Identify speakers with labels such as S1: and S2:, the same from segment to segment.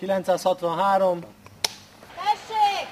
S1: 963.
S2: Tessék!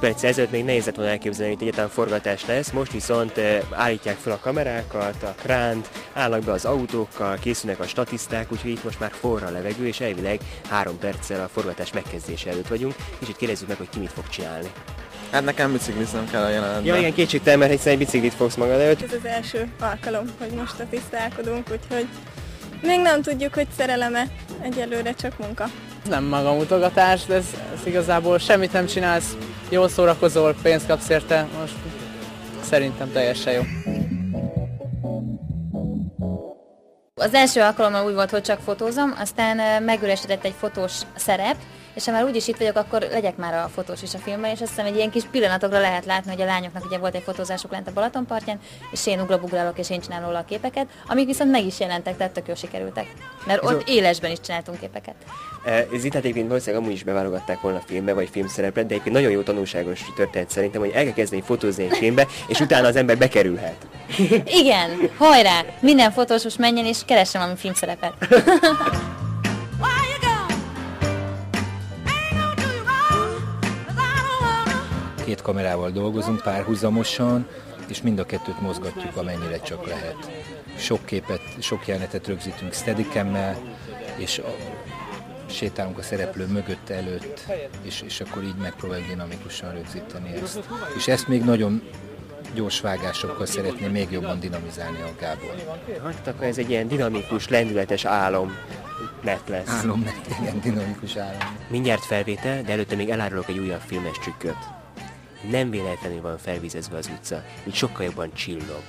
S3: Perccel ezelőtt még nehéz lett volna elképzelni, hogy egyáltalán forgatás lesz, most viszont állítják fel a kamerákat, a kránt, állnak be az autókkal, készülnek a statiszták, úgyhogy itt most már forra a levegő, és elvileg 3 perccel a forgatás megkezdése előtt vagyunk, és itt kérdezzük meg, hogy ki mit fog csinálni.
S4: Hát nekem bicikliznem kell a jelenetben.
S3: Ja, igen, kétségtelen, mert hiszen egy biciklit fogsz magad előtt.
S5: Ez az első alkalom, hogy most statisztálkodunk, úgyhogy még nem tudjuk, hogy szereleme, egyelőre csak munka.
S6: Nem magamutogatás, de ez igazából semmit nem csinálsz, jól szórakozol, pénzt kapsz érte, most szerintem teljesen jó.
S7: Az első alkalommal úgy volt, hogy csak fotózom, aztán megüresedett egy fotós szerep, és ha már úgyis itt vagyok, akkor legyek már a fotós is a filmben, és azt hiszem, egy ilyen kis pillanatokra lehet látni, hogy a lányoknak ugye volt egy fotózásuk lent a Balatonpartján, és én ugrabugrálok, és én csinálom róla a képeket, amik viszont meg is jelentek, tehát tök jól sikerültek. Mert ott élesben is csináltunk képeket.
S3: Zitát egyébként valószínűleg amúgy is beválogatták volna a filmbe, vagy filmszerepre, de egyébként nagyon jó tanulságos történet szerintem, hogy el kell kezdeni fotózni egy filmbe, és utána az ember bekerülhet.
S7: Igen, hajrá! Minden fotós most menjen, és keressen valami filmszerepet.
S8: Két kamerával dolgozunk párhuzamosan, és mind a kettőt mozgatjuk, amennyire csak lehet. Sok képet, sok jelenetet rögzítünk steadicam-mel, és sétálunk a szereplő mögött, előtt, és akkor így megpróbáljuk dinamikusan rögzíteni ezt. És ezt még nagyon gyors vágásokkal szeretném még jobban dinamizálni a Gábor.
S3: Hát akkor ez egy ilyen dinamikus, lendületes álomnet lesz.
S8: Álomnet, igen, dinamikus álom.
S3: Mindjárt felvétel, de előtte még elárulok egy újabb filmes trükköt. Nem véletlenül van felvizezve az utca, így sokkal jobban csillog.